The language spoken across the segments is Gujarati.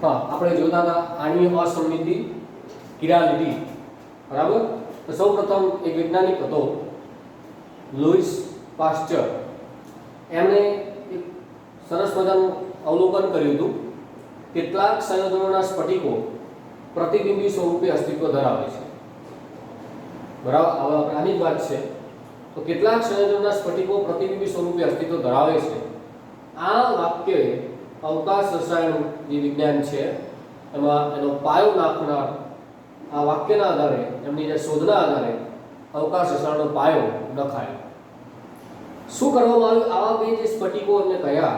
हाँ આપણે જોતા હતા આની અસમમિતિ કિરાલિટી બરાબર। તો સૌપ્રથમ એક વૈજ્ઞાનિક હતો લुईस પાસ્ચર। એમણે એક સરસ મજાનું અવલોકન કર્યું હતું કેટલાક સંયોજનોના સ્ફટિકો પ્રતિબિંબી સ્વરૂપે અસ્તિત્વ ધરાવે છે બરાબર। હવે આની જ વાત છે। તો કેટલાક સંયોજનોના સ્ફટિકો પ્રતિબિંબી સ્વરૂપે અસ્તિત્વ ધરાવે છે। આ વાક્ય અવકાશ રસાયણ જે વિજ્ઞાન છે એમાં એનો પાયો નાખનાર આ વાક્યના આધારે એમની જે શોધના આધારે અવકાશ રસાયણનો પાયો નખાયો। શું કરવામાં આવ્યું? આવા બે જે સ્ફટિકો એમને કહ્યા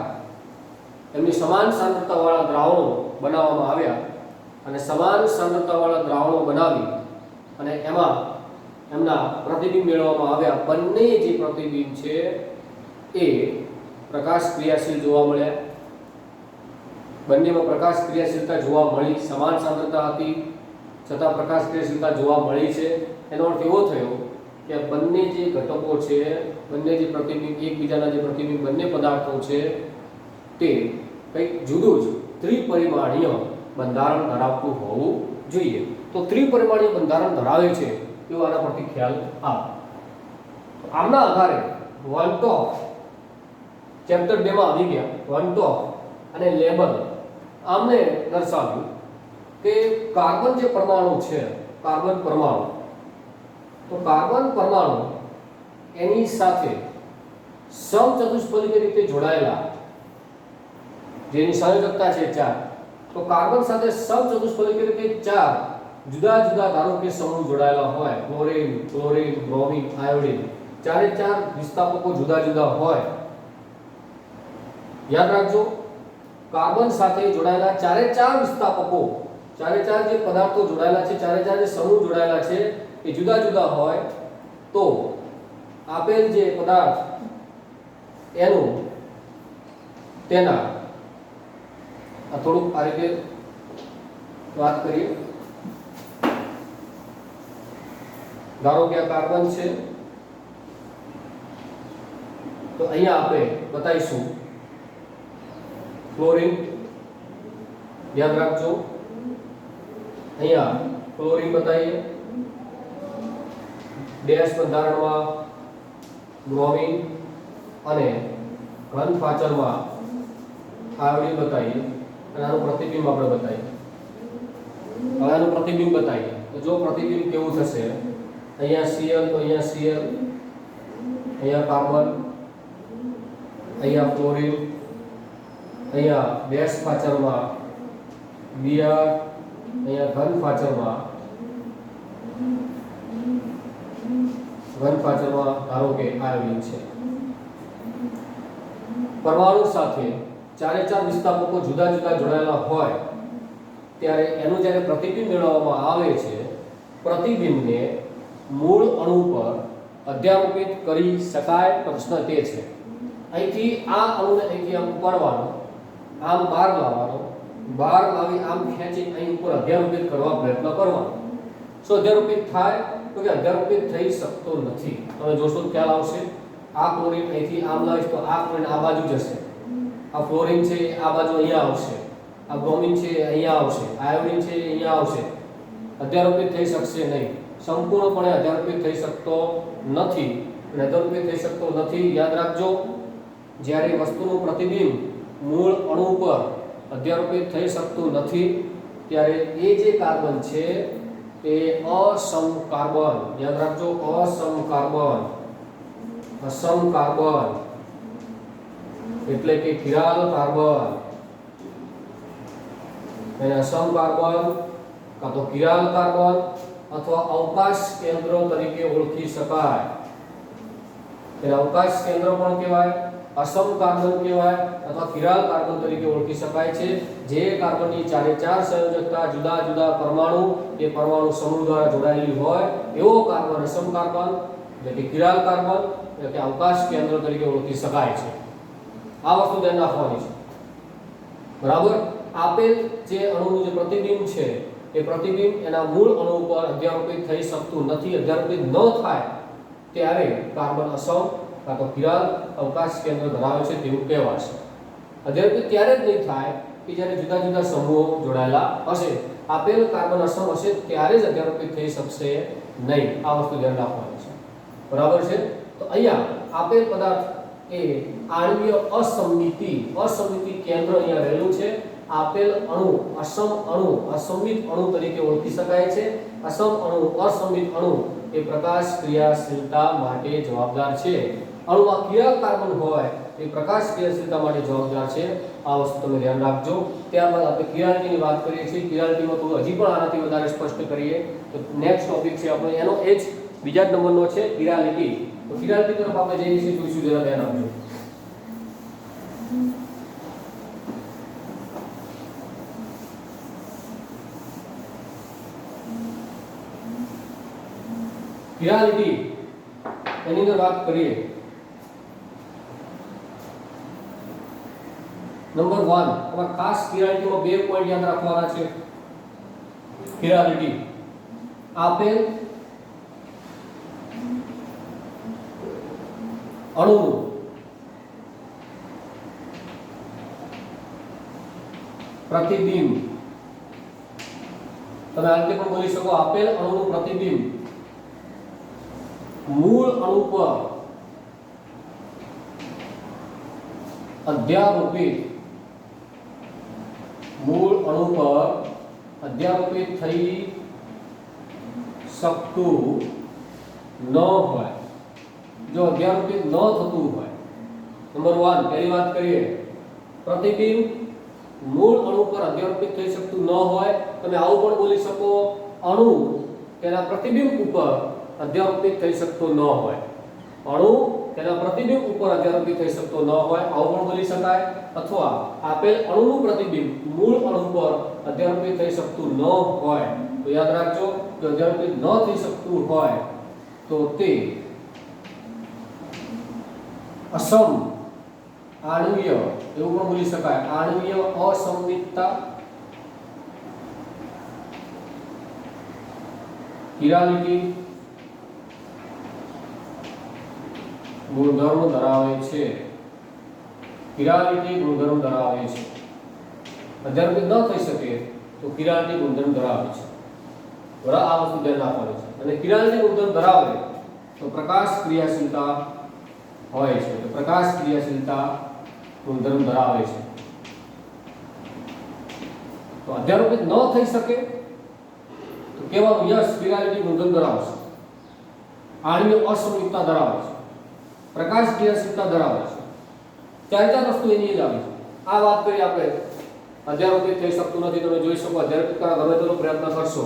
એમની સમાન સાંદ્રતાવાળા દ્રાવણો બનાવવામાં આવ્યા અને સમાન સાંદ્રતાવાળા દ્રાવણો બનાવી અને એમાં એમના પ્રતિબિંબ મેળવવામાં આવ્યા। બંને જે પ્રતિબિંબ છે એ પ્રકાશ ક્રિયાશીલ જોવા મળ્યા। બંનેમાં પ્રકાશ ક્રિયાશીલતા જોવા મળી। સમાન સાંદ્રતા હતી છતાં પ્રકાશ ક્રિયાશીલતા જોવા મળી છે। એનો અર્થ એવો થયો કે બંને જે ઘટકો છે બંને જે પ્રતિબિંબ એકબીજાના જે પ્રતિબિંબ બંને પદાર્થો છે તે કંઈક જુદું જ ત્રિપરિમાણીય બંધારણ ધરાવતું હોવું જોઈએ। તો ત્રિપરિમાણીય બંધારણ ધરાવે છે એવો આના પરથી ખ્યાલ આવે। આમના આધારે વોલ્ટોફ ચેપ્ટર 2 માં આવી ગયા। વોલ્ટોફ અને લેબલ આમને દર્શાવ્યું કે કાર્બન જે પરમાણુ છે કાર્બન પરમાણુ તો કાર્બન પરમાણુ એની સાથે સમચતુષ્ફલકીય રીતે જોડાયેલા જેની સંયોજકતા છે 4 તો કાર્બન સાથે સમચતુષ્ફલકીય રીતે 4 જુદા જુદા ધારો કે સમૂહ જોડાયેલા હોય ક્લોરીન ક્લોરીન બ્રોમિન આયોડીન ચારે ચાર વિસ્થાપકો જુદા જુદા હોય। યાદ રાખજો કાર્બન સાથે જોડાયેલા ચારે ચાર વિસ્થાપકો ચારે ચાર જે પદાર્થો જોડાયેલા છે ચારે ચાર જે સમૂહ જોડાયેલા છે એ જુદા જુદા હોય તો આપેલ જે પદાર્થ એનું તેના થોડુંક આ રીતે વાત કરીએ। ધારો કે આ કાર્બન છે તો અહીંયા આપણે બતાવીશું ક્લોરીન યાદ રાખજો અહીંયા ક્લોરીન બતાવીએ ડેશ બંધારણમાં બ્રોમિન અને ઘન ફાચરમાં આયોડીન બતાવીએ અને આનું પ્રતિબિંબ આપણે બતાવીએ। હવે આનું પ્રતિબિંબ બતાવીએ તો જો પ્રતિબિંબ કેવું થશે અહીંયા Cl તો અહીંયા Cl અહીંયા કાર્બન અહીંયા ક્લોરીન અહીંયા ડેશ ફાચરમાં Br અહીંયા ઘન ફાચરમાં ધારો કે આયોડીન છે। પરમાણુ સાથે ચારે ચાર વિસ્થાપકો જુદા જુદા જોડાયેલા હોય ત્યારે એનું જ્યારે પ્રતિબિંબ મેળવવામાં આવે છે પ્રતિબિંબને મૂળ અણુ પર અધ્યારોપિત કરી શકાય। પ્રશ્ન તે છે અહીંથી આ અણુને અહીંથી આમ ઉપાડવાનો આમ બહાર લાવવાનો બહાર લાવી આમ ખેંચી અહીં ઉપર અધ્યારોપિત કરવા પ્રયત્ન કરવાનો। શું અધ્યારોપિત થાય તો કે અધ્યારોપિત થઈ શકતો નથી। તમે જોશો ખ્યાલ આવશે। આ ક્લોરીન અહીંથી આમ લાવીશ તો આ ક્લોરીન આ બાજુ જશે આ ફ્લોરીન છે આ બાજુ અહીંયા આવશે આ બ્રોમિન છે અહીંયા આવશે આયોડીન છે અહીંયા આવશે અધ્યારોપિત થઈ શકશે નહીં। સંપૂર્ણપણે અધ્યારોપિત થઈ શકતો નથી અને અધ્યારોપિત થઈ શકતો નથી યાદ રાખજો જ્યારે વસ્તુનું પ્રતિબિંબ મૂળ અણુ પર અધ્યારોપિત થઈ શકતું નથી ત્યારે એ જે કાર્બન છે એ અસમ કાર્બન યાદ રાખજો અસમ કાર્બન એટલે કે કિરાલ કાર્બન એને અસમ કાર્બન કાં તો કિરાલ કાર્બન અથવા અવકાશ કેન્દ્ર તરીકે ઓળખી શકાય। એને અવકાશ કેન્દ્ર પણ કહેવાય અસમ કાર્બન કહેવાય અથવા કિરાલ કાર્બન તરીકે ઓળખી શકાય છે। જે કાર્બનની ચારે ચાર સંયોજકતા જુદા જુદા પરમાણુ એ પરમાણુ સમૂહ દ્વારા જોડાયેલી હોય એવો કાર્બન અસમ કાર્બન એટલે કે કિરાલ કાર્બન એટલે કે અવકાશ કેન્દ્ર તરીકે ઓળખી શકાય છે। આ વસ્તુ ધ્યાન રાખવાની છે બરાબર। આપેલ જે અણુનું જે પ્રતિબિંબ છે એ પ્રતિબિંબ એના મૂળ અણુ પર અધ્યારોપિત થઈ શકતું નથી। અધ્યારોપિત ન થાય ત્યારે કાર્બન અસમ કાં તો કિરાલ અવકાશ કેન્દ્ર ધરાવે છે તેવું કહેવાશે। અધ્યારોપિત ત્યારે જ નહીં થાય કે જ્યારે જુદા જુદા સમૂહો જોડાયેલા હશે. આપેલ કાર્બન અસમ હશે ત્યારે જ અધ્યારોપિત થઈ શકશે નહીં. આ વસ્તુ ધ્યાન રાખવાની છે. બરાબર છે. તો અહીંયા આપેલ પદાર્થ એ આણ્વીય અસમિતિ કેન્દ્ર અહીંયા રહેલું છે. આપેલ અણુ અસમિત અણુ તરીકે ઓળખી શકાય છે. અસમિત અણુ એ પ્રકાશ ક્રિયાશીલતા માટે જવાબદાર છે. અણુમાં કયા કાર્બન હોય એ પ્રકાશ ક્રિયાશીલતા માટે જવાબદાર છે. આ વસ્તુ તમે ધ્યાન રાખજો. ત્યારબાદ આપણે કિરાલિટીની વાત કરીએ છીએ. કિરાલિટીમાં તો હજી પણ આનાથી વધારે સ્પષ્ટ કરીએ તો નેક્સ્ટ ટોપિક છે આપણો એનો એ જ બીજા જ નંબરનો છે કિરાલિટી. તો કિરાલિટી તરફ આપણે જઈએ છીએ, જોઈશું, જરા ધ્યાન આપજો. કિરાલિટી એની અંદર વાત કરીએ. નંબર 1 તમારે ખાસ કિરાલિટીમાં બે પોઈન્ટ યાદ રાખવાના છે. કિરાલિટી આપેલ અણુનું પ્રતિબિંબ, તમે આ રીતે પણ બોલી શકો, આપેલ અણુનું પ્રતિબિંબ મૂળ અણુ પર અધ્યારોપિત થઈ શકતું ન હોય. જો અધ્યારોપિત ન થતું હોય, નંબર 1 પહેલી વાત કરીએ, પ્રતિબિંબ મૂળ અણુ પર અધ્યારોપિત થઈ શકતું ન હોય. તમે આવું પણ બોલી શકો, અણુ તેના પ્રતિબિંબ ઉપર અધ્યારોપિત થઈ શકતો ન હોય. અણુ તેના પ્રતિબિંબ ઉપર અધ્યારોપિત થઈ શકતો ન હોય, આવું પણ બોલી શકાય. અથવા આપેલ અણુનું પ્રતિબિંબ મૂળ અણુ પર અધ્યારોપિત થઈ શકતું ન હોય. તો યાદ રાખજો કે અધ્યારોપિત ન થઈ શકતું હોય તો તે અસમ આણ્વીય, એવું પણ બોલી શકાય, આણ્વીય અસંમિતતા, કિરાલિટી ગુણધર્મ ધરાવે છે. કિરાલિટી ગુણધર્મ ધરાવે છે. અધ્યારોપિત ન થઈ શકે તો કિરાલિટી ગુણધર્મ ધરાવે છે. બરાબર, આ વસ્તુ ધ્યાન રાખવાનું છે. અને કિરાલિટી ગુણધર્મ ધરાવે તો પ્રકાશ ક્રિયાશીલતા હોય છે. તો પ્રકાશ ક્રિયાશીલતા ગુણધર્મ ધરાવે છે. તો અધ્યારોપિત ન થઈ શકે તો કહેવાનું યસ કિરાલિટી ગુણધર્મ ધરાવશે. આણ્વીય અસંમિતતા ધરાવે છે. પ્રકાશ ક્રિયાશીલતા ધરાવે છે. ચાર વસ્તુ એની જ આવી છે. આ વાત કરી આપણે, અધ્યારોપિત થઈ શકતું નથી. તમે જોઈ શકો અધ્યારોપિત કરવા ગમે તેટલો પ્રયત્ન કરશો,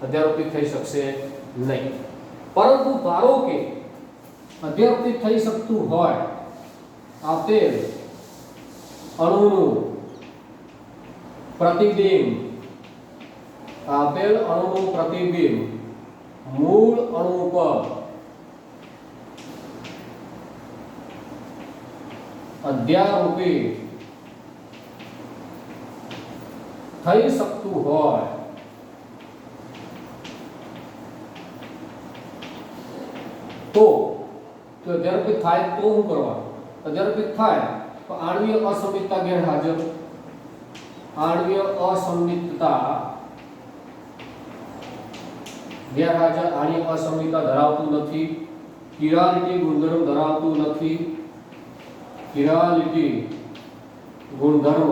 અધ્યારોપિત થઈ શકશે નહીં. પરંતુ ધારો કે અધ્યારોપિત થઈ શકતું હોય આપેલ અણુનું પ્રતિબિંબ, આપેલ અણુનું પ્રતિબિંબ મૂળ અણુ પર અધ્યારોપિત થઈ શકતું હોય તો અધ્યારોપિત થાય તો શું કરવાનું? અધ્યારોપિત થાય તો આણ્વીય અસંમિતતા ગેરહાજર, આણ્વીય અસંમિતતા ગેરહાજર, આણ્વીય અસંમિતતા ધરાવતું નથી. કિરાલિટી ગુણધર્મ ધરાવતું નથી. કિરાલિટી ગુણધર્મ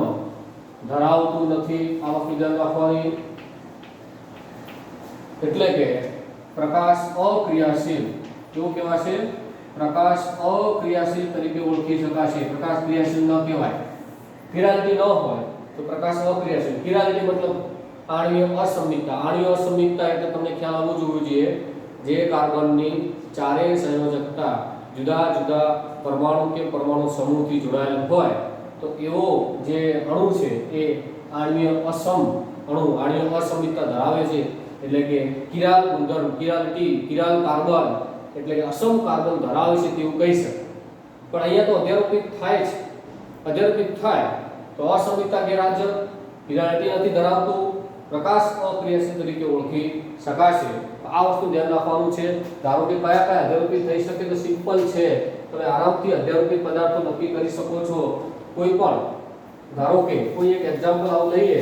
ધરાવતું નથી. આ વસ્તુ ધ્યાન રાખવાની. એટલે કે પ્રકાશ અક્રિયાશીલ, કેવું કહેવાશે? પ્રકાશ અક્રિયાશીલ તરીકે ઓળખી શકાશે. પ્રકાશ ક્રિયાશીલ ન કહેવાય. કિરાલિટી ન હોય તો પ્રકાશ અક્રિયાશીલ. કિરાલિટી મતલબ આણ્વીય અસંમિતતા. આણ્વીય અસંમિતતા એટલે તમને ખ્યાલ આવવો જોઈએ, જે કાર્બનની ચારેય સંયોજકતા જુદા જુદા પરમાણુ કે પરમાણુ સમૂહથી જોડાયેલ હોય તો એવો જે અણુ છે એ આણ્વીય અસંમિતતા ધરાવે છે. એટલે કે કિરાલ ગુણધર્મ, કિરાલિટી, કિરાલ કાર્બન એટલે કે અસમ કાર્બન ધરાવે છે તેવું કહી શકાય. પણ અહીંયા તો અધ્યારોપિત થાય છે. અધ્યારોપિત થાય તો અસંમિતતા ગેરહાજર, કિરાલિટી નથી ધરાવતું, પ્રકાશ અક્રિયાશીલ તરીકે ઓળખી શકાશે. આ વસ્તુ ધ્યાન રાખવાનું છે. ધારો કે કયા કયા અધ્યારોપિત થઈ શકે તો સિમ્પલ છે. તમે આરામથી અધ્યારોપિત પદાર્થો નક્કી કરી શકો છો. કોઈ પણ ધારો કે કોઈ એક એક્ઝામ્પલ આવું લઈએ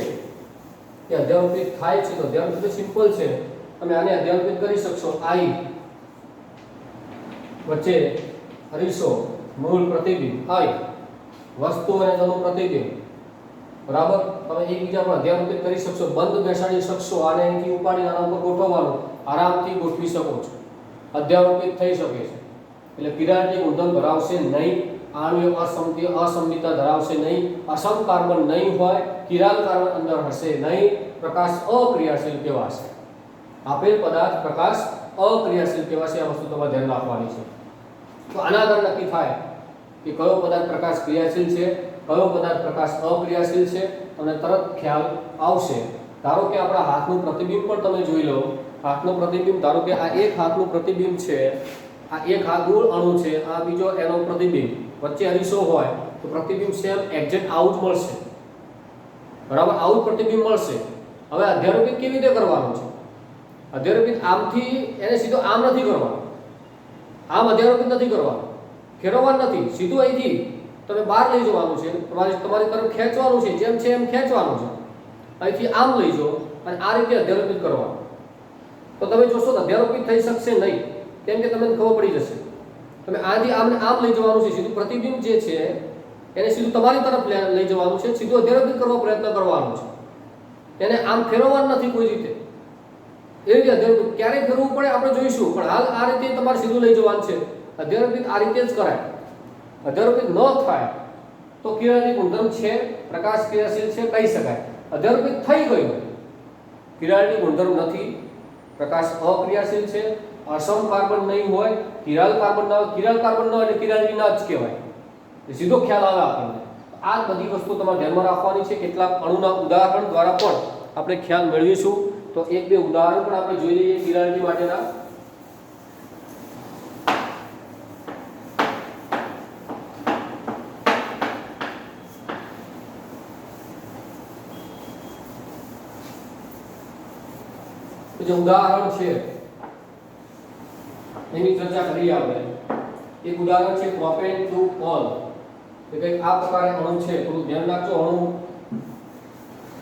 કે અધ્યારોપિત થાય છે, તો અધ્યારોપિત તો સિમ્પલ છે, તમે આને અધ્યારોપિત કરી શકશો. આઈ વચ્ચે અરીસો મૂળ પ્રતિબિંબ, આઈ વસ્તુ અને તેનું પ્રતિબિંબ, બરાબર. તમે એકબીજા પર અધ્યારોપિત કરી શકશો, બંધ બેસાડી શકશો, આને અહીંથી ઉપાડી આના ઉપર ગોઠવવાનું આરામથી ગોઠવી શકો છો. અધ્યારોપિત થઈ શકે છે. એટલે કિરાટી ગુણધર્મ ધરાવશે નહીં, આણ્વીય અસમમિતતા ધરાવશે નહીં, અસમ કાર્બન નહીં હોય, કિરાલ કાર્બન અંદર હશે નહીં, પ્રકાશ અક્રિયાશીલ કહેવાશે. આપેલ પદાર્થ પ્રકાશ અક્રિયાશીલ કહેવાશે. આ વસ્તુ તમારે ધ્યાન રાખવાની છે. તો આના આધારે નક્કી થાય કે કયો પદાર્થ પ્રકાશ ક્રિયાશીલ છે, કયો પદાર્થ પ્રકાશ અક્રિયાશીલ છે, તમને તરત ખ્યાલ આવશે. ધારો કે આપણા હાથનું પ્રતિબિંબ પણ તમે જોઈ લો. હાથનું પ્રતિબિંબ, ધારો કે આ એક હાથનું પ્રતિબિંબ છે, આ એક હાથ મૂળ અણુ છે, આ બીજો એનો પ્રતિબિંબ, વચ્ચે અરીસો હોય તો પ્રતિબિંબ સેમ એક્ઝેક્ટ આવું જ મળશે, બરાબર. આવું પ્રતિબિંબ મળશે. હવે અધ્યારોપિત કેવી રીતે કરવાનું છે? અધ્યારોપિત આમથી એને સીધો આમ નથી કરવાનો, આમ અધ્યારોપિત નથી કરવાનું, ફેરવવાનું નથી, સીધું અહીંથી તમે બહાર લઈ જવાનું છે, તમારી તરફ ખેંચવાનું છે, જેમ છે એમ ખેંચવાનું છે, અહીંથી આમ લઈ જાઓ અને આ રીતે અધ્યારોપિત કરવાનું. તો તમે જોશો તો અધ્યારોપિત થઈ શકશે નહીં, કેમ કે તમને ખબર પડી જશે. તમે આથી આમને આમ લઈ જવાનું છે, સીધું પ્રતિબિંબ જે છે એને સીધું તમારી તરફ લઈ જવાનું છે, સીધું અધ્યારોપિત કરવા પ્રયત્ન કરવાનો છે, એને આમ ફેરવવાનું નથી કોઈ રીતે. એ રીતે અધ્યારોપિત ક્યારેય ફેરવવું પડે આપણે જોઈશું, પણ હાલ આ રીતે તમારે સીધું લઈ જવાનું છે. અધ્યારોપિત આ રીતે જ કરાય. અધ્યારોપિત ન થાય તો કિરણની ગુણધર્મ છે, પ્રકાશ ક્રિયાશીલ છે કહી શકાય. અધ્યારોપિત થઈ ગયું, કિરણની ગુણધર્મ નથી, પ્રકાશ અક્રિયાશીલ છે, અસમ કાર્બન નહીં હોય, કિરાલ કાર્બન ન હોય, કિરાલ કાર્બન ન હોય એટલે કિરણની ના જ કહેવાય. એ સીધો ખ્યાલ આવે આપણને. આ બધી વસ્તુ તમારે ધ્યાનમાં રાખવાની છે. કેટલાક અણુના ઉદાહરણ દ્વારા પણ આપણે ખ્યાલ મેળવીશું. તો એક બે ઉદાહરણ પણ આપણે જોઈ લઈએ કિરણની માટેના. જે ઉદાહરણ છે એની ચર્ચા કરીએ આપણે. એક ઉદાહરણ છે પ્રોપેન ટુ ઓલ. એટલે કે આ પ્રકારે અણુ છે, થોડું ધ્યાન રાખજો. અણુ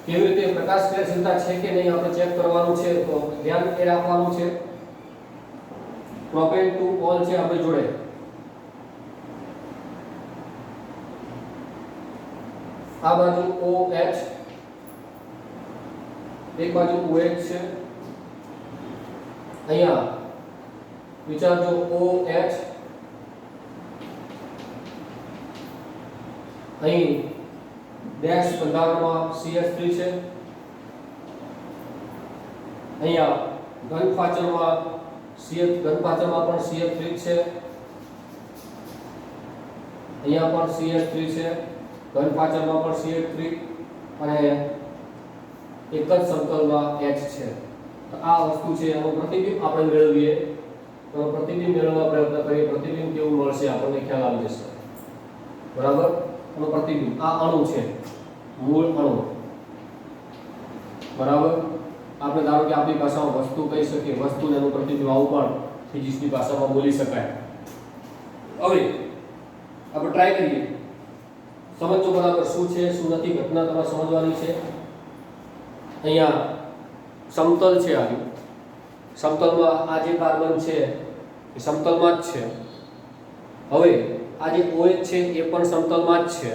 કેવી રીતે પ્રકાશ ક્રિયાશીલતા છે કે નહીં આપણે ચેક કરવાનું છે, તો ધ્યાન એ રાખવાનું છે. પ્રોપેન ટુ ઓલ છે આપણી જોડે. આ બાજુ OH, એક બાજુ OH છે. અહીંયા વિચારજો OH, અહીં ડેશ બંધારણમાં CH3 છે, અહીંયા ઘનપાચરમાં ઘનપાચરમાં પણ CH3 છે, અહીંયા પણ CH3 છે, ઘનપાચરમાં પણ CH3 અને એક જ સમતલમાં H છે. તો આ વસ્તુ છે, એનો પ્રતિબિંબ આપણે મેળવીએ. તો પ્રતિબિંબ મેળવવા પ્રયત્ન કરીએ, પ્રતિબિંબ કેવું મળશે આપણને ખ્યાલ આવી જશે, બરાબર. એનો પ્રતિબિંબ આ અણુ છે, મૂળ અણુ, બરાબર. આપણે ધારો કે આપણી ભાષામાં વસ્તુ કહી શકીએ, વસ્તુને એનું પ્રતિબિંબ આવું પણ ફિઝિક્સની ભાષામાં બોલી શકાય. હવે આપણે ટ્રાય કરીએ, સમજો બરાબર શું છે શું નથી, ઘટના તમારે સમજવાની છે. અહીંયા સમતલ છે, આવી સમતલમાં આ જે કાર્બન છે એ સમતલમાં જ છે. હવે આ જે OH છે એ પણ સમતલમાં જ છે,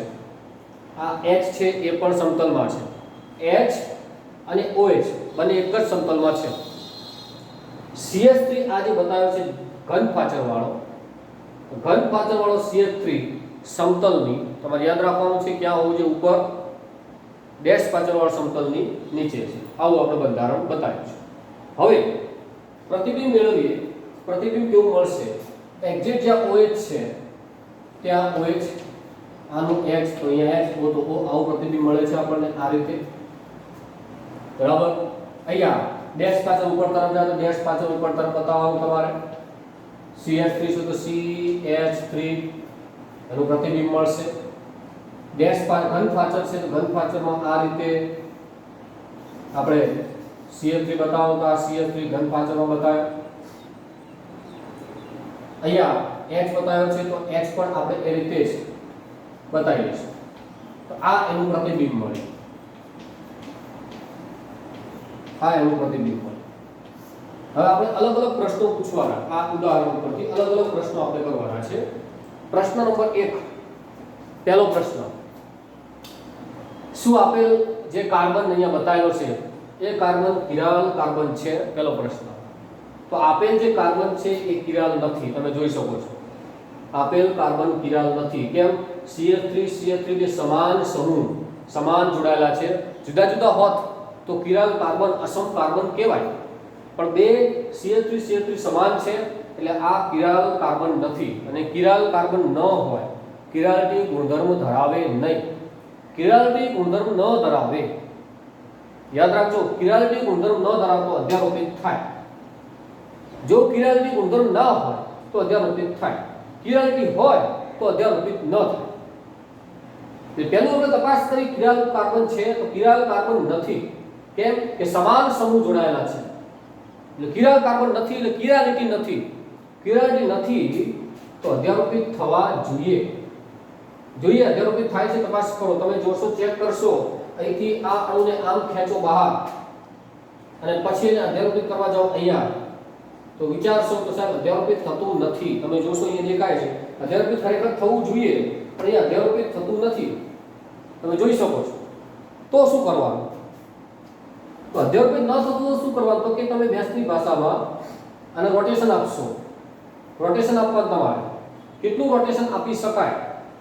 આ H છે એ પણ સમતલમાં છે. H અને OH બંને એક જ સમતલમાં છે. CH3 આ જે બતાવ્યો છે ઘનપાચરવાળો CH3 સમતલની તમારે યાદ રાખવાનું છે ક્યાં હોવું જોઈએ, ઉપર, ડેશ પાચરવાળા સમતલની નીચે છે. આવું આપણે બંધારણ બતાવ્યું છે. હવે પ્રતિબિંબ મેળવીએ. પ્રતિબિંબ કેવું મળશે? એક્ઝેક્ટ જ્યાં OH છે ત્યાં OH, આનું H, તો અહીંયા H, O તો O, આવું પ્રતિબિંબ મળે છે આપણને આ રીતે, બરાબર. અહીંયા ડેશ પાચર ઉપર તરફ જાય તો ડેશ પાચર ઉપર તરફ બતાવવાનું તમારે. CH3 છે તો CH3 એનું પ્રતિબિંબ મળશે. ડેશ ઘનપાચર છે તો ઘનપાચરમાં આ રીતે આપણે CH3 બતાવો તો આ CH3 ઘનપાચરમાં બતાવ્યો. અહીંયા H બતાવ્યો છે તો H પણ આપણે એ રીતે જ બતાવી દઈશું. તો આ એનું પ્રતિબિંબ મળે, આ એનું પ્રતિબિંબ મળે. હવે આપણે અલગ અલગ પ્રશ્નો પૂછવાના, આ ઉદાહરણ પરથી અલગ અલગ પ્રશ્નો આપણે કરવાના છે. પ્રશ્ન નંબર 1, પહેલો પ્રશ્ન, શું આપેલ જે કાર્બન અહીંયા બતાવેલો છે એ કાર્બન કિરાલ કાર્બન છે? પહેલો પ્રશ્ન. તો આપેલ જે કાર્બન છે એ કિરાલ નથી, તમે જોઈ શકો છો. આપેલ કાર્બન કિરાલ નથી. કેમ? CH3 જે સમાન સમૂહ, સમાન જોડાયેલા છે, જુદા જુદા હોત તો કિરાલ કાર્બન અસમ કાર્બન કહેવાય, પણ બે CH3 સમાન છે એટલે આ કિરાલ કાર્બન નથી. અને કિરાલ કાર્બન ન હોય, કિરાલિટી ગુણધર્મ ધરાવે નહીં. કિરાલિટી ગુણધર્મ ન ધરાવે, યાદ રાખજો, કિરાલિટી ગુણધર્મ ન ધરાવતો અધ્યારોપિત થાય. જો કિરાલિટી ગુણધર્મ ના હોય તો અધ્યારોપિત થાય, કિરાલિટી હોય તો અધ્યારોપિત ન થાય. એટલે પહેલું આપણે તપાસ કરી, કિરાલ કાર્બન છે તો કિરાલ કાર્બન નથી. કેમ કે સમાન સમૂહ જોડાયેલા છે, એટલે કિરાલ કાર્બન નથી, એટલે કિરાલિટી નથી. કિરાલિટી નથી તો અધ્યારોપિત થવા જોઈએ. જોઈએ અધ્યારોપિત થાય છે, તપાસ કરો. તમે જોશો, ચેક કરશો, અહીંથી આ અણુને આમ ખેંચો બહાર અને પછી એને અધ્યારોપિત કરવા જાઓ અહીંયા, તો વિચારશો તો સાહેબ અધ્યારોપિત થતું નથી. તમે જોશો અહીંયા દેખાય છે અધ્યારોપિત ખરેખર થવું જોઈએ, પણ અહીંયા અધ્યારોપિત થતું નથી, તમે જોઈ શકો છો. તો શું કરવાનું? તો અધ્યારોપિત ન થતું તો શું કરવાનું? તો કે તમે બેસની ભાષામાં આને રોટેશન આપશો. રોટેશન આપવાનું તમારે. કેટલું રોટેશન આપી શકાય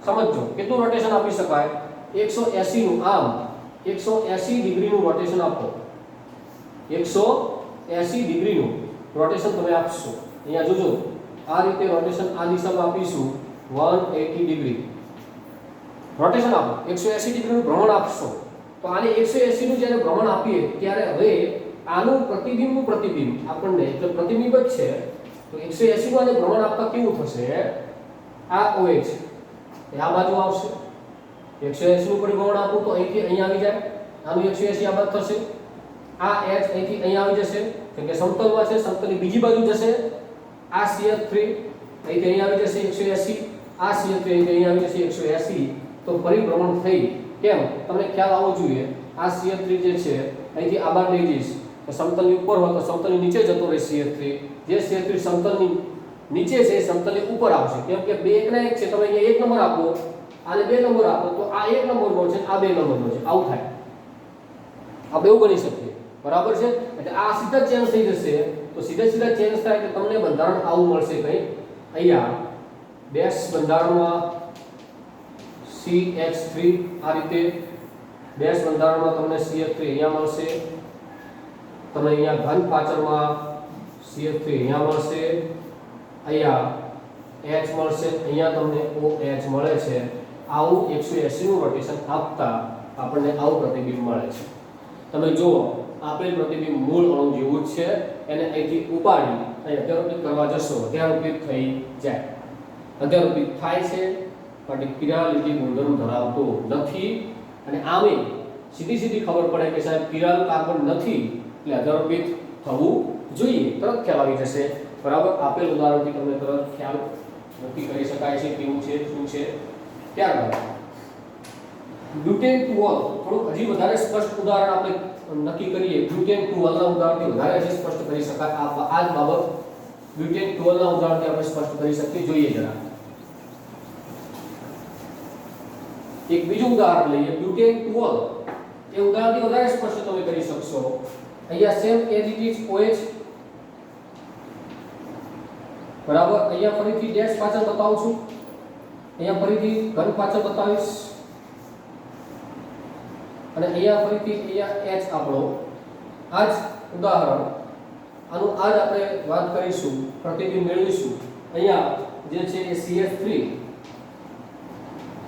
સમજો. કેટલું રોટેશન આપી શકાય? 180 નું, આમ 180 ડિગ્રીનું રોટેશન આપો. 180 ડિગ્રીનું રોટેશન તમે આપશો. અહીંયા જોજો, આ રીતે રોટેશન આ દિશામાં આપીશું, 180 ડિગ્રી રોટેશન આપો. 180 ડિગ્રીનું ભ્રમણ આપશો. તો આને 180 નું જ્યારે ભ્રમણ આપીએ ત્યારે હવે આનું પ્રતિબિંબનું પ્રતિબિંબ આપણને, એટલે પ્રતિબિંબ જ છે, તો 180 નું આને ભ્રમણ આપતા કેવું થશે? આ OH એ આ બાજુ આવશે. 180 નું પરિભ્રમણ આપું તો અહીંથી અહીંયા આવી જાય, આનું 180 આ બાજુ થશે. આ H અહીંથી અહીંયા આવી જશે, કેમ કે સમતલમાં છે, સમતલની બીજી બાજુ જશે. આ CH3 અહીંથી અહીંયા આવી જશે 180, આ CH3 અહીંથી અહીંયા આવી જશે 180. તો પરિભ્રમણ થઈ. કેમ? તમને ખ્યાલ આવવો જોઈએ, આ CH3 જે છે અહીંથી આ બાજુ લઈ જઈશ તો સમતલની ઉપર હોય તો સમતલની નીચે જતો રહે CH3. જે CH3 સમતલની નીચે છે સમતલની ઉપર આવશે. કેમ કે બે એકના એક છે, તમે અહીંયા 1 નંબર આપો, આને 2 નંબર આપો, તો આ 1 નંબરનો છે, આ 2 નંબરનો છે, આવું થાય. આ બેઉ બની શકે, બરાબર છે? એટલે આ સીધા ચેન્જ થઈ જશે. તો સીધા ચેન્જ થાય એટલે તમને બંધારણ આવું મળશે. કઈ અહીંયા ડેશ બંધારણમાં CH3 આ રીતે, ડેશ બંધારણમાં તમને CH3 અહીંયા મળશે, તમને અહીંયા ઘન પાચરમાં CH3 અહીંયા મળશે, અહીંયા H મળશે, અહીંયા તમને OH મળે છે. આવું 180 નું રોટેશન આપતા આપણને આવું પ્રતિબિંબ મળે છે. તમે જુઓ, આપેલ પ્રતિબિંબ મૂળ અણુ જેવું જ છે, એને અહીંથી ઉપાડી અહીં અધ્યારોપિત કરવા જશો, અધ્યારોપિત થઈ જાય. અધ્યારોપિત થાય છે પણ કિરાલિટી ગુણધર્મ ધરાવતો નથી. અને આમે સીધી ખબર પડે કે સાહેબ કિરાલ કાર્બન નથી એટલે અધ્યારોપિત થવું જોઈએ, તરત ખ્યાલ આવી જશે. બરાબર? આપેલ ઉદાહરણથી તમને તરત ખ્યાલ નક્કી કરી શકાય છે કેવું છે, શું છે. ત્યારબાદ બ્યુટેન ટુઓલ, થોડું હજી વધારે સ્પષ્ટ ઉદાહરણ આપણે નક્કી કરીએ. બ્યુટેન ટુઓલના ઉદાહરણથી વધારે હજી સ્પષ્ટ કરી શકાય આ જ બાબત. બ્યુટેન ટુઓલના ઉદાહરણથી આપણે સ્પષ્ટ કરી શકીએ. જોઈએ જરા એક બીજું ઉદાહરણ લઈએ, બ્યુટેન ટુઓલ. એ ઉદાહરણથી વધારે સ્પષ્ટ તમે કરી શકશો. અહીંયા same as it is OH, બરાબર? અહીંયા ફરીથી ડેશ પાછળ બતાવું છું, અહીંયા ફરીથી ઘન પાછળ બતાવીશ, અને અહીંયા ફરીથી અહીંયા H આપણો. આ જ ઉદાહરણ, આનું આજ આપણે વાત કરીશું, પ્રતિબિંબ મેળવીશું. અહીંયા જે છે એ CH3,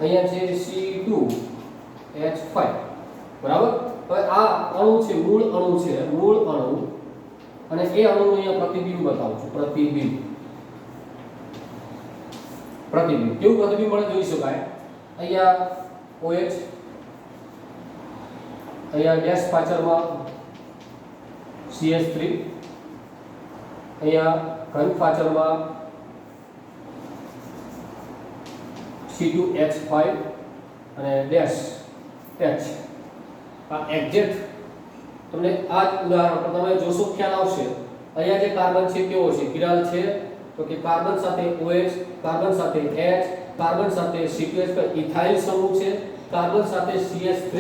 અહીંયા છે C2H5, બરાબર? હવે આ અણુ છે, મૂળ અણુ છે, મૂળ અણુ, અને એ અણુનું અહીંયા પ્રતિબિંબ બતાવું છું. પ્રતિબિંબ કેવું પ્રતિબિંબ મળે જોઈ શકાય. અહીંયા OH, અહીંયા ડેશ પાછળમાં CH3, અહીંયા ઘન પાછળમાં C2H5 અને ડેશ H આ એક્ઝેક્ટ તમને આ જ ઉદાહરણ પર તમે જોશો ખ્યાલ આવશે. અહીંયા જે કાર્બન છે કેવો છે, કિરાલ છે, તો કે કાર્બન સાથે OH, કાર્બન સાથે H, કાર્બન સાથે CH પર ઇથાઇલ સમૂહ છે, કાર્બન સાથે CH3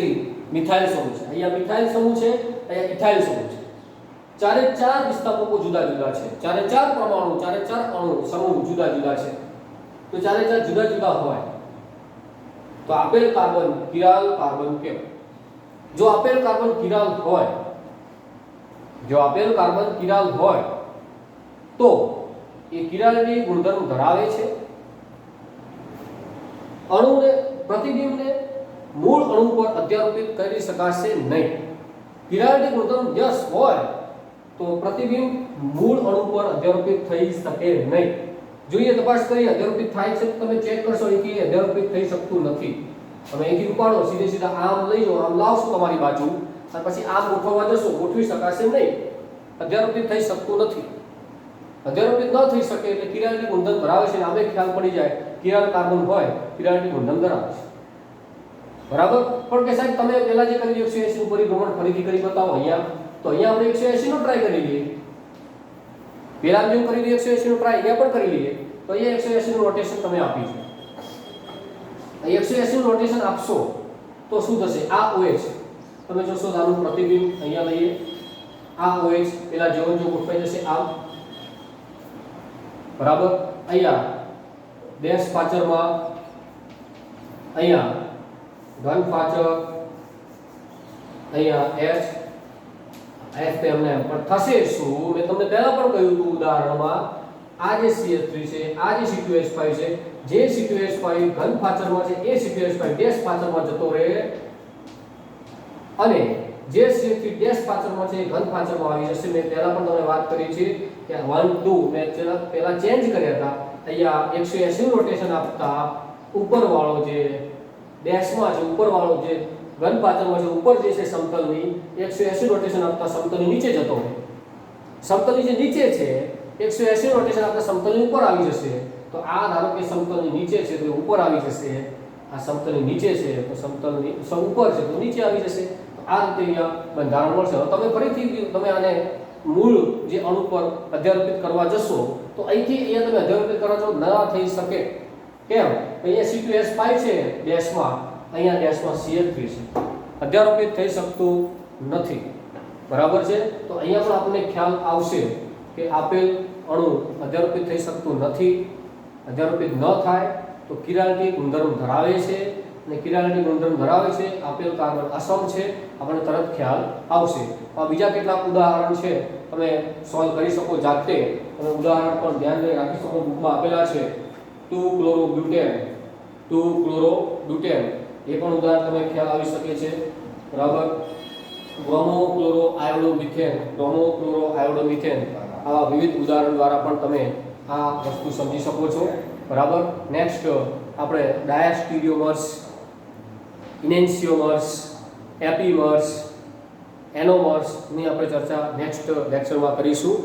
મિથાઇલ સમૂહ છે. અહીંયા મિથાઇલ સમૂહ છે, અહીંયા ઇથાઇલ સમૂહ છે. ચારે ચાર વિસ્થાપકો જુદા જુદા છે, ચારે ચાર પરમાણુ, ચારે ચાર અણુ સમૂહ જુદા જુદા છે. તો ચારે ચાર જુદા જુદા હોય તો આપેલ કાર્બન કિરાલ કાર્બન કહેવાય. જો આપેલ કાર્બન કિરાલ હોય, જો આપેલ કાર્બન કિરાલ હોય તો એ કિરાલની ગુણધર્મ ધરાવે છે. અણુને પ્રતિબિંબને મૂળ અણુ પર અધ્યારોપિત કરી શકાશે નહીં. કિરાલની ગુણધર્મ યસ હોય તો પ્રતિબિંબ મૂળ અણુ પર અધ્યારોપિત થઈ શકે નહીં. જોઈએ તપાસ કરી અધ્યારોપિત થાય છે તો તમે ચેક કરશો કે અધ્યારોપિત થઈ શકતું નથી. તમે અહીંથી ઉપાડો, સીધે સીધા આમ લઈ જાઓ, આમ લાવશો તમારી બાજુ અને પછી આમ ગોઠવવા જશો, ગોઠવી શકાશે નહીં. અધ્યારોપિત થઈ શકતું નથી. અધ્યારોપિત ન થઈ શકે એટલે કિરાલની ગુણધર્મ ધરાવે છે. આમે ખ્યાલ પડી જાય કિરાલ કાર્બન હોય, કિરાલની ગુણધર્મ ધરાવે છે. બરાબર. પણ કે સાહેબ તમે પહેલા જે કરી 180 નું પરિભ્રમણ ફરીથી કરી બતાવો અહીંયા. તો અહીંયા આપણે 180 નો ટ્રાય કરી લઈએ. પહેલા જેમ કરી 180 નો ટ્રાય અહીંયા પણ કરી લઈએ. તો અહીંયા 180 નું રોટેશન તમે આપી છે. 180 નું રોટેશન આપશો તો શું થશે? આ OH તમે જોશો આનું પ્રતિબિંબ અહીંયા લઈએ. આ OH પેલા જેવો જો ગોઠવાઈ જશે આમ. બરાબર. અહીંયા ડેશ પાચરમાં, અહીંયા ઘન પાચક, અહીંયા H એમને પણ થશે શું? મેં તમને પહેલા પણ કહ્યું હતું ઉદાહરણમાં, આ જે CH3 છે, આ જે C2H5 છે, જે C2H5 ઘન પાચરમાં છે એ C2H5 ડેશ પાચરમાં જતો રહે અને જે CH3 ડેશ પાચરમાં છે એ ઘન પાચરમાં આવી જશે. મેં પહેલા પણ તમને વાત કરી છે કે 1 2 મેં પહેલા ચેન્જ કર્યા હતા. અહીંયા 180 નું રોટેશન આપતા ઉપરવાળો જે ડેશમાં છે, ઉપરવાળો જે ઘન પાચરમાં છે, ઉપર જે છે સમતલની 180 રોટેશન આપતા સમતલની નીચે જતો રહે. સમતલની જે નીચે છે 180 રોટેશન આપતા સમતલની ઉપર આવી જશે. તો આ ધારો કે સમતલની નીચે છે તો ઉપર આવી જશે. આ સમતલની નીચે છે તો સમતલની ઉપર છે તો નીચે આવી જશે. તો આ રીતે અહીંયા બંધારણ મળશે. હવે તમે ફરીથી તમે આને મૂળ જે અણુ પર અધ્યારોપિત કરવા જશો તો અહીંથી અહીંયા તમે અધ્યારોપિત કરવા જો ન થઈ શકે. કેમ? અહીંયા C2H5 છે ડેશમાં, અહીંયા ડેશમાં CH3 છે. અધ્યારોપિત થઈ શકતું નથી. બરાબર છે. તો અહીંયા પણ આપણને ખ્યાલ આવશે કે આપેલ અણુ અધ્યારોપિત થઈ શકતું નથી. અધ્યારોપિત ન થાય તો કિરાલિટી ગુણધર્મ ધરાવે છે અને કિરાલિટી ગુણધર્મ ધરાવે છે, આપેલ કાર્બન અસમ છે, આપણને તરત ખ્યાલ આવશે. આ બીજા કેટલાક ઉદાહરણ છે તમે સોલ્વ કરી શકો જાતે. તમે ઉદાહરણ પણ ધ્યાન રાખી શકો, બુકમાં આપેલા છે. 2-chlorobutan, 2-chlorobutan એ પણ ઉદાહરણ તમે ખ્યાલ આવી શકે છે. બરાબર. bromochloroiodomethane, bromochloroiodomethane આવા વિવિધ ઉદાહરણ દ્વારા પણ તમે આ વસ્તુ સમજી શકો છો. બરાબર. નેક્સ્ટ આપણે ડાયાસ્ટીરિયોમર્સ, ઇનેન્શિયોમર્સ, એપીમર્સ, એનોમર્સ ની આપણે ચર્ચા નેક્સ્ટ લેક્ચરમાં કરીશું.